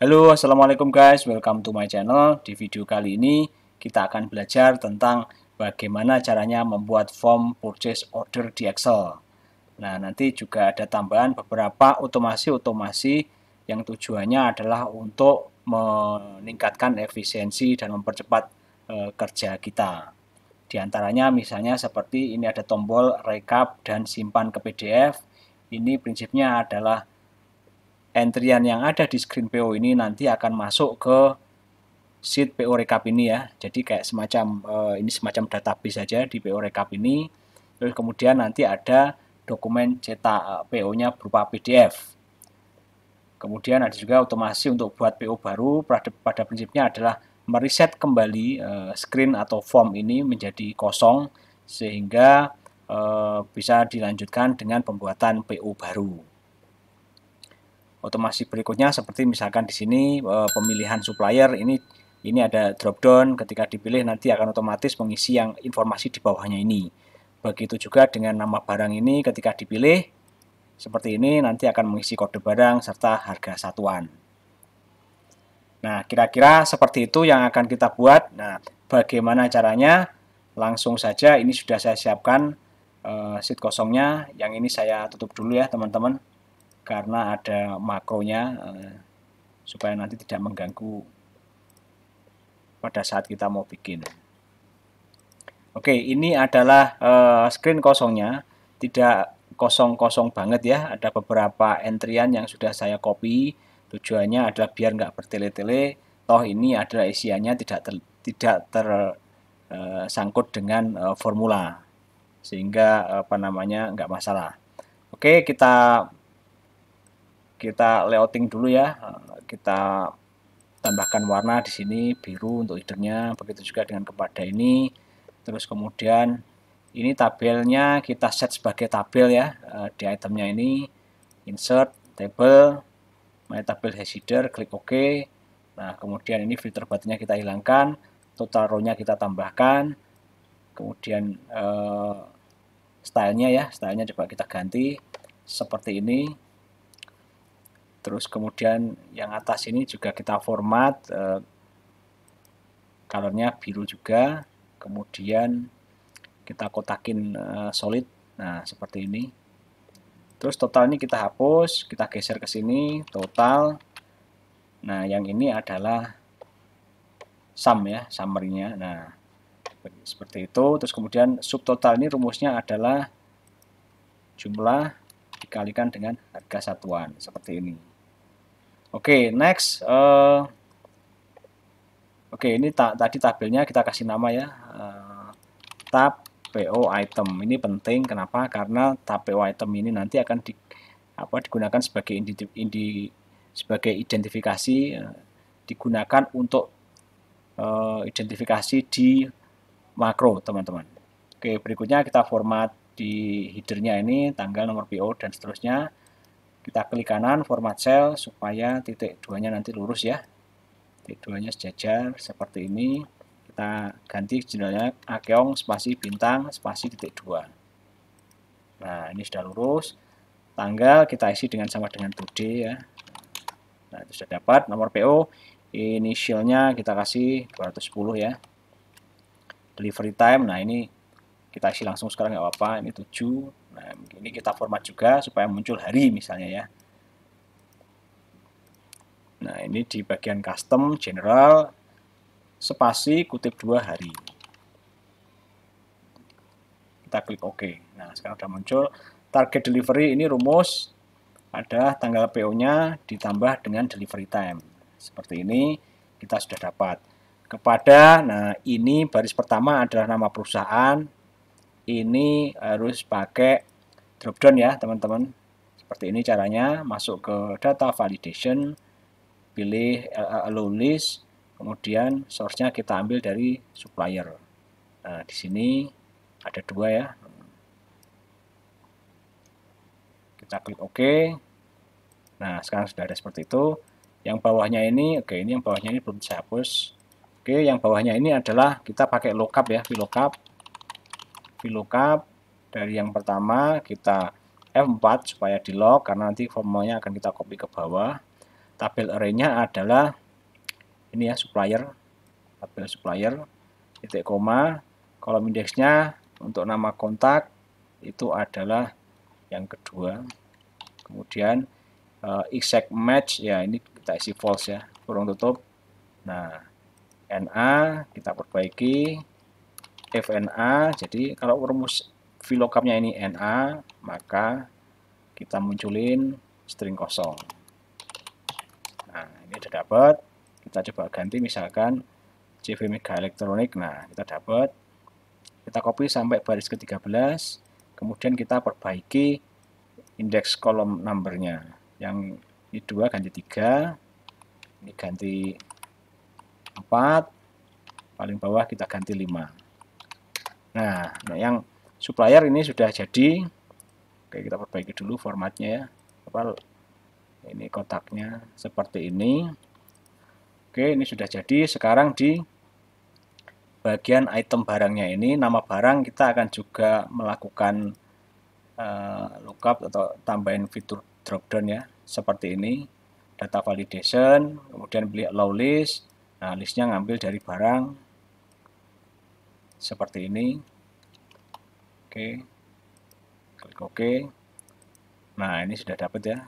Halo, assalamualaikum guys, welcome to my channel. Di video kali ini kita akan belajar tentang bagaimana caranya membuat form purchase order di Excel. Nah, nanti juga ada tambahan beberapa otomasi-otomasi yang tujuannya adalah untuk meningkatkan efisiensi dan mempercepat kerja kita. Di antaranya misalnya seperti ini ada tombol rekap dan simpan ke PDF. Ini prinsipnya adalah entrian yang ada di screen PO ini nanti akan masuk ke sheet PO Recap ini ya. Jadi kayak semacam ini semacam database saja di PO Recap ini. Terus kemudian nanti ada dokumen cetak PO-nya berupa PDF. Kemudian ada juga otomasi untuk buat PO baru. Pada prinsipnya adalah mereset kembali screen atau form ini menjadi kosong sehingga bisa dilanjutkan dengan pembuatan PO baru. Otomasi berikutnya seperti misalkan di sini pemilihan supplier ini ada drop down, ketika dipilih nanti akan otomatis mengisi yang informasi di bawahnya ini. Begitu juga dengan nama barang ini ketika dipilih seperti ini nanti akan mengisi kode barang serta harga satuan. Nah, kira-kira seperti itu yang akan kita buat. Nah, bagaimana caranya? Langsung saja ini sudah saya siapkan sheet kosongnya. Yang ini saya tutup dulu ya, teman-teman. Karena ada makronya supaya nanti tidak mengganggu pada saat kita mau bikin. Oke, ini adalah screen kosongnya, tidak kosong-kosong banget ya, ada beberapa entrian yang sudah saya copy. Tujuannya adalah biar nggak bertele-tele, toh ini adalah isiannya tidak tersangkut dengan formula, sehingga nggak masalah. Oke, kita layouting dulu ya. Kita tambahkan warna di sini biru untuk headernya, begitu juga dengan kepada ini. Terus kemudian ini tabelnya kita set sebagai tabel ya. Di itemnya ini insert table, my table has header, klik OK. Nah, kemudian ini filter buttonnya kita hilangkan, total row-nya kita tambahkan. Kemudian stylenya coba kita ganti seperti ini. Terus kemudian yang atas ini juga kita format, colornya biru juga. Kemudian kita kotakin solid, nah seperti ini. Terus total ini kita hapus, kita geser ke sini, total. Nah yang ini adalah sum ya, summary-nya. Nah seperti itu. Terus kemudian subtotal ini rumusnya adalah jumlah dikalikan dengan harga satuan, seperti ini. Oke, next. Oke, ini tadi tabelnya kita kasih nama ya. Tab PO item. Ini penting, kenapa? Karena tab PO item ini nanti akan digunakan sebagai sebagai identifikasi, digunakan untuk identifikasi di makro, teman-teman. Oke, berikutnya kita format di headernya ini, tanggal, nomor PO, dan seterusnya. Kita klik kanan, format cell, supaya titik 2-nya nanti lurus ya. Titik 2-nya sejajar, seperti ini. Kita ganti judulnya Akeong, spasi bintang, spasi titik 2. Nah, ini sudah lurus. Tanggal kita isi sama dengan today ya. Nah, itu sudah dapat. Nomor PO, inisialnya kita kasih 210 ya. Delivery time, nah ini kita isi langsung sekarang nggak apa-apa, ini 7. Nah, ini kita format juga supaya muncul hari misalnya ya. Nah, ini di bagian custom general spasi kutip 2 hari. Kita klik OK. Nah, sekarang sudah muncul target delivery. Ini rumus ada tanggal PO-nya ditambah dengan delivery time. Seperti ini kita sudah dapat. Kepada, nah ini baris pertama adalah nama perusahaan. Ini harus pakai dropdown ya teman-teman. Seperti ini caranya, masuk ke data validation, pilih allow list, kemudian source-nya kita ambil dari supplier. Nah, di sini ada 2 ya. Kita klik OK. Nah, sekarang sudah ada seperti itu. Yang bawahnya ini, oke, ini yang bawahnya ini belum saya hapus. Oke, yang bawahnya ini adalah kita pakai lookup ya, VLOOKUP. Dari yang pertama kita F4 supaya di lock, karena nanti formulanya akan kita copy ke bawah. tabel array-nya adalah ini ya, supplier, tabel supplier, titik koma, kolom indeksnya untuk nama kontak itu adalah yang kedua. Kemudian exact match ya, ini kita isi false ya, kurung tutup. Nah, NA kita perbaiki, if NA, jadi kalau rumus VLOOKUP-nya ini NA, maka kita munculin string kosong. Nah, ini sudah dapat. Kita coba ganti misalkan CV Mega Elektronik. Nah, kita dapat. Kita copy sampai baris ke-13. Kemudian kita perbaiki indeks kolom numbernya. Yang ini 2 ganti 3. Ini ganti 4. Paling bawah kita ganti 5. Nah, yang supplier ini sudah jadi. Oke, kita perbaiki dulu formatnya ya. Ini kotaknya seperti ini. Oke, ini sudah jadi. Sekarang di bagian item barangnya ini, nama barang kita akan juga melakukan lookup atau tambahin fitur dropdown ya, seperti ini. Data validation, kemudian pilih allow list. Nah, listnya ngambil dari barang seperti ini. Oke, klik OK. Nah, ini sudah dapat ya.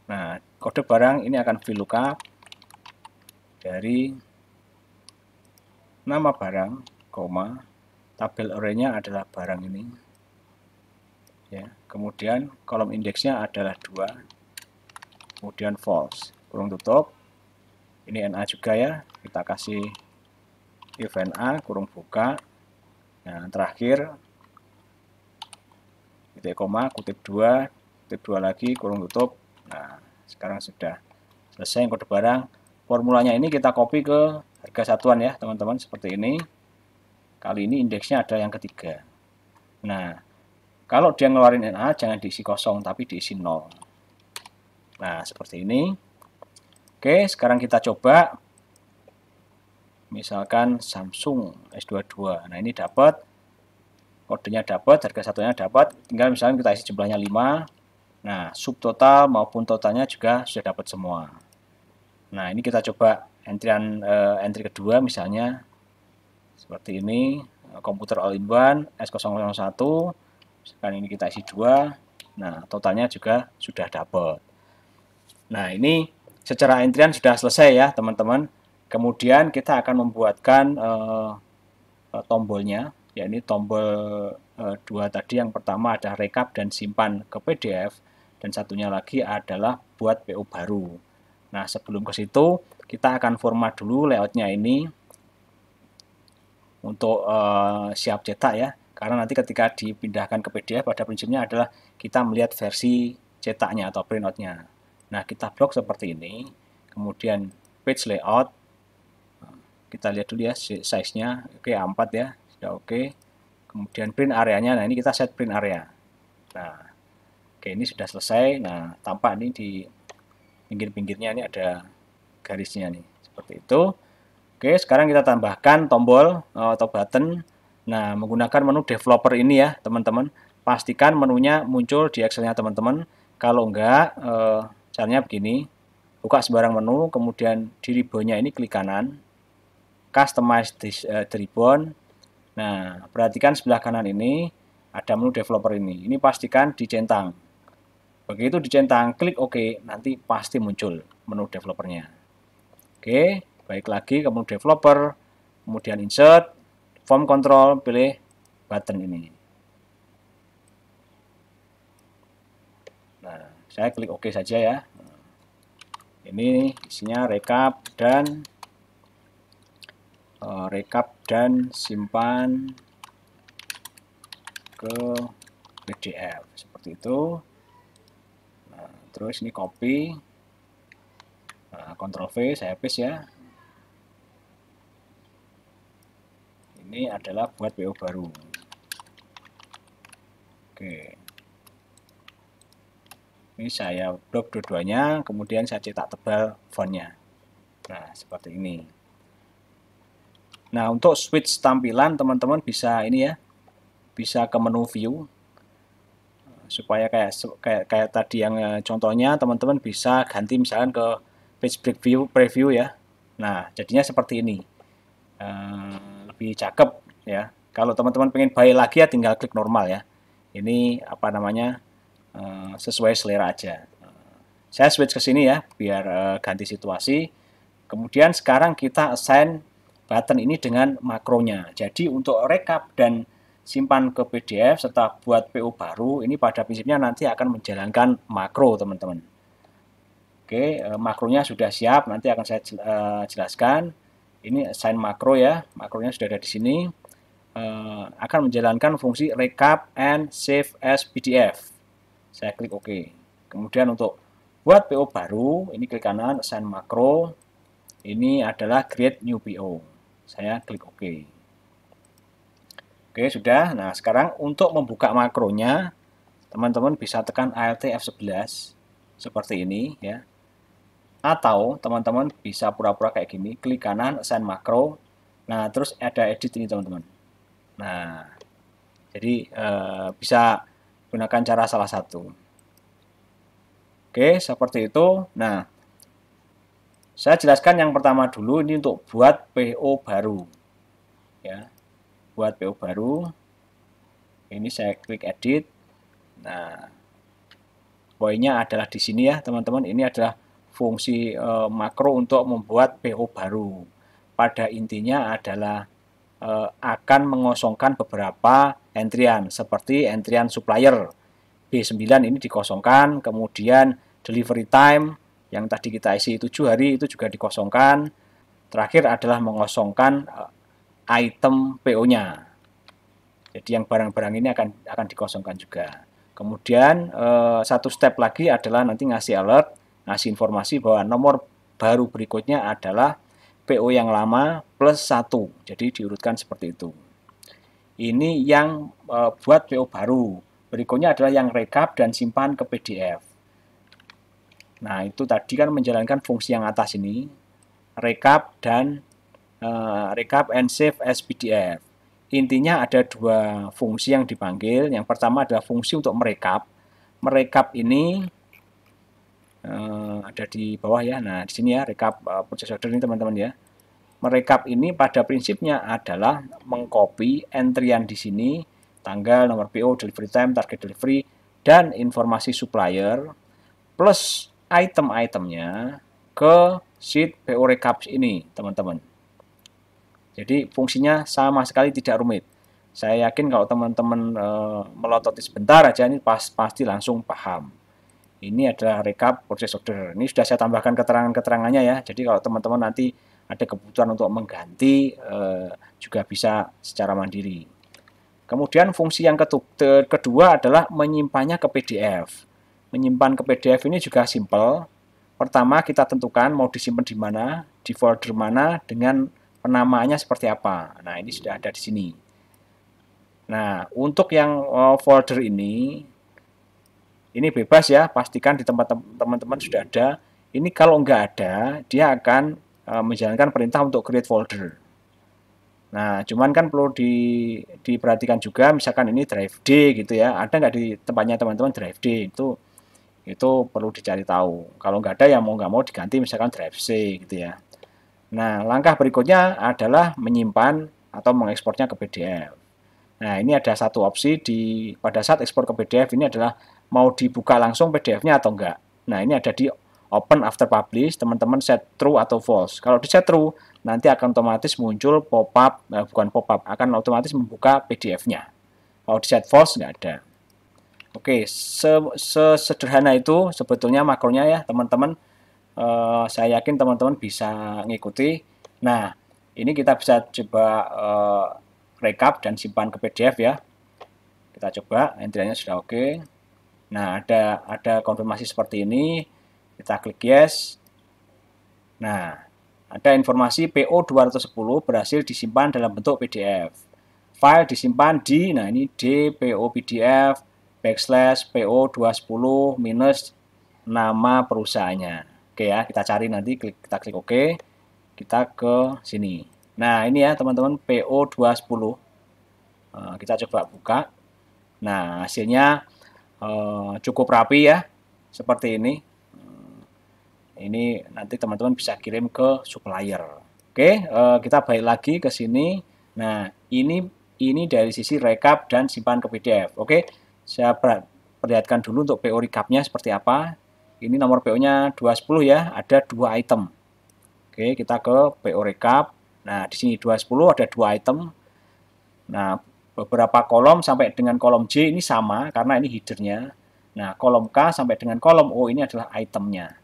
Nah, kode barang ini akan VLOOKUP dari nama barang, tabel array-nya adalah barang ini. Ya, kemudian kolom indeksnya adalah 2. Kemudian false, kurung tutup. Ini NA juga ya. Kita kasih if NA kurung buka. Nah, terakhir titik koma, kutip 2, kutip 2 lagi, kurung tutup. Nah, sekarang sudah selesai kode barang. Formulanya ini kita copy ke harga satuan ya, teman-teman, seperti ini. Kali ini indeksnya ada yang ketiga. Nah, kalau dia ngeluarin NA, jangan diisi kosong, tapi diisi 0. Nah, seperti ini. Oke, sekarang kita coba. Misalkan Samsung S22. Nah, ini dapat. Kodenya dapat, harga satunya dapat. Tinggal misalkan kita isi jumlahnya 5. Nah, subtotal maupun totalnya juga sudah dapat semua. Nah, ini kita coba entry kedua misalnya seperti ini, komputer all-in-one S001. Sekarang ini kita isi 2. Nah, totalnya juga sudah dapat. Nah, ini secara entryan sudah selesai ya, teman-teman. Kemudian kita akan membuatkan tombolnya, yakni tombol 2 tadi. Yang pertama ada rekap dan simpan ke PDF. Dan satunya lagi adalah buat PO baru. Nah, sebelum ke situ, kita akan format dulu layoutnya ini untuk siap cetak ya. Karena nanti ketika dipindahkan ke PDF, pada prinsipnya adalah kita melihat versi cetaknya atau printoutnya. Nah, kita blok seperti ini. Kemudian page layout. Kita lihat dulu ya size-nya. Oke, A4 ya. Sudah oke. Kemudian print area-nya. Nah, ini kita set print area. Nah, oke, ini sudah selesai. Nah, tampak ini di pinggir-pinggirnya ini ada garisnya nih, seperti itu. Oke, sekarang kita tambahkan tombol atau button. Nah, menggunakan menu developer ini ya, teman-teman. Pastikan menunya muncul di Excel-nya teman-teman. Kalau enggak, caranya begini. Buka sembarang menu, kemudian di ribbon-nya ini klik kanan. Customize the ribbon. Nah, perhatikan sebelah kanan ini ada menu developer ini. Ini pastikan dicentang. Begitu dicentang, klik OK, nanti pasti muncul menu developernya. Oke, baik lagi ke menu developer, kemudian insert, form control, pilih button ini. Nah, saya klik OK saja ya. Ini isinya rekap dan simpan ke PDF seperti itu. Nah, terus ini copy, Ctrl V, saya paste ya. Ini adalah buat PO baru. Oke. Ini saya blok dua-duanya, kemudian saya cetak tebal fontnya. Nah, seperti ini. Nah, untuk switch tampilan teman-teman bisa ini ya, bisa ke menu view, supaya kayak tadi yang contohnya teman-teman bisa ganti misalkan ke page preview ya. Nah, jadinya seperti ini. Lebih cakep ya. Kalau teman-teman pengen buy lagi ya tinggal klik normal ya. Ini apa namanya? Sesuai selera aja. Saya switch ke sini ya biar ganti situasi. Kemudian sekarang kita assign button ini dengan makronya. Jadi untuk rekap dan simpan ke PDF serta buat PO baru ini pada prinsipnya nanti akan menjalankan makro teman-teman. Oke, makronya sudah siap, nanti akan saya jelaskan. Ini assign makro ya, makronya sudah ada di sini. Akan menjalankan fungsi recap and save as PDF. Saya klik OK. Kemudian untuk buat PO baru, ini klik kanan, assign makro. Ini adalah create new PO. Saya klik OK. Oke, sudah. Nah, sekarang untuk membuka makronya, teman-teman bisa tekan Alt F11 seperti ini ya. Atau teman-teman bisa pura-pura kayak gini, klik kanan, assign makro. Nah, terus ada edit ini teman-teman. Nah, jadi bisa gunakan cara salah satu. Oke, seperti itu. Nah, saya jelaskan yang pertama dulu, ini untuk buat PO baru. Ya, buat PO baru. Ini saya klik edit. Nah, poinnya adalah di sini ya, teman-teman. Ini adalah fungsi makro untuk membuat PO baru. Pada intinya adalah akan mengosongkan beberapa entrian seperti entrian supplier B9 ini dikosongkan, kemudian delivery time yang tadi kita isi 7 hari itu juga dikosongkan. Terakhir adalah mengosongkan item PO-nya. Jadi yang barang-barang ini akan dikosongkan juga. Kemudian satu step lagi adalah nanti ngasih alert, ngasih informasi bahwa nomor baru berikutnya adalah PO yang lama plus 1. Jadi diurutkan seperti itu. Ini yang buat PO baru. Berikutnya adalah yang rekap dan simpan ke PDF. Nah, itu tadi kan menjalankan fungsi yang atas ini. Rekap dan recap and save as PDF. Intinya ada dua fungsi yang dipanggil. Yang pertama adalah fungsi untuk merekap. Merekap ini ada di bawah ya. Nah, di sini ya rekap purchase order ini teman-teman ya. Merekap ini pada prinsipnya adalah mengcopy entrian di sini, tanggal, nomor PO, delivery time, target delivery, dan informasi supplier plus item-itemnya ke sheet PO recap ini, teman-teman. Jadi fungsinya sama sekali tidak rumit. Saya yakin kalau teman-teman melototi sebentar aja ini pasti langsung paham. Ini adalah recap purchase order. Ini sudah saya tambahkan keterangan-keterangannya ya. Jadi kalau teman-teman nanti ada kebutuhan untuk mengganti juga bisa secara mandiri. Kemudian fungsi yang kedua adalah menyimpannya ke PDF. Menyimpan ke PDF ini juga simple. Pertama kita tentukan mau disimpan di mana, di folder mana, dengan penamaannya seperti apa. Nah, ini sudah ada di sini. Nah, untuk yang folder ini bebas ya, pastikan di tempat teman-teman sudah ada. Ini kalau nggak ada, dia akan menjalankan perintah untuk create folder. Nah, cuman kan perlu diperhatikan juga, misalkan ini drive D gitu ya, ada nggak di tempatnya teman-teman drive D, itu perlu dicari tahu. Kalau nggak ada ya mau nggak mau diganti misalkan drive C gitu ya. Nah, langkah berikutnya adalah menyimpan atau mengekspornya ke PDF. Nah, ini ada satu opsi pada saat ekspor ke PDF ini adalah mau dibuka langsung PDF-nya atau enggak. Nah, ini ada di open after publish, teman-teman set true atau false. Kalau di set true, nanti akan otomatis muncul pop-up, bukan pop-up, akan otomatis membuka PDF-nya. Kalau di set false, nggak ada. Oke, sesederhana itu sebetulnya makronya ya, teman-teman. Saya yakin teman-teman bisa ngikuti. Nah, ini kita bisa coba rekap dan simpan ke PDF ya. Kita coba, entriannya sudah oke. Nah, ada konfirmasi seperti ini. Kita klik yes. Nah, ada informasi PO 210 berhasil disimpan dalam bentuk PDF. File disimpan di, nah ini DPO PDF /PO 210 minus nama perusahaannya. Oke ya, kita cari nanti, kita klik OK. Kita ke sini. Nah, ini ya teman-teman PO 210. Kita coba buka. Nah, hasilnya cukup rapi ya, seperti ini. Ini nanti teman-teman bisa kirim ke supplier. Oke, kita balik lagi ke sini. Nah, ini dari sisi rekap dan simpan ke PDF. Oke, saya perlihatkan dulu untuk PO recapnya seperti apa. Ini nomor PO-nya 210 ya, ada 2 item. Oke, kita ke PO recap. Nah, di sini 210 ada 2 item. Nah, beberapa kolom sampai dengan kolom J ini sama karena ini headernya. Nah, kolom K sampai dengan kolom O ini adalah itemnya.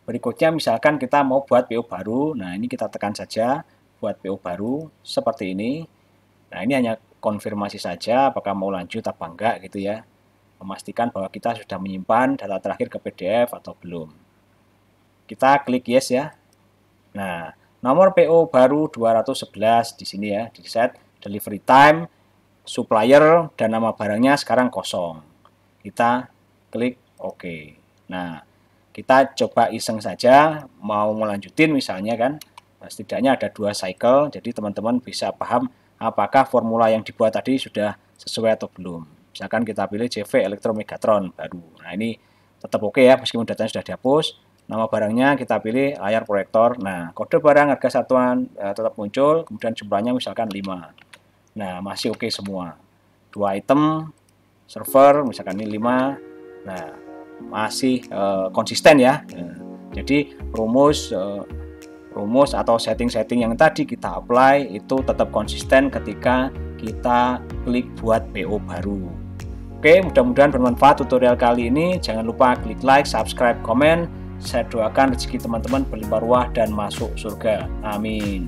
Berikutnya misalkan kita mau buat PO baru. Nah, ini kita tekan saja buat PO baru seperti ini. Nah, ini hanya konfirmasi saja apakah mau lanjut apa enggak gitu ya. Memastikan bahwa kita sudah menyimpan data terakhir ke PDF atau belum. Kita klik yes ya. Nah, nomor PO baru 211 di sini ya, di set delivery time, supplier dan nama barangnya sekarang kosong. Kita klik OK. Nah, kita coba iseng saja mau melanjutin misalnya kan, setidaknya ada 2 cycle, jadi teman-teman bisa paham apakah formula yang dibuat tadi sudah sesuai atau belum. Misalkan kita pilih CV Elektro Megatron baru. Nah, ini tetap oke ya meskipun datanya sudah dihapus. Nama barangnya kita pilih layar proyektor. Nah, kode barang harga satuan tetap muncul, kemudian jumlahnya misalkan 5. Nah, masih oke semua. 2 item server misalkan ini 5. Nah, masih konsisten ya. Jadi rumus atau setting-setting yang tadi kita apply itu tetap konsisten ketika kita klik buat PO baru. Oke, mudah-mudahan bermanfaat tutorial kali ini. Jangan lupa klik like, subscribe, komen. Saya doakan rezeki teman-teman berlimpah ruah dan masuk surga. Amin.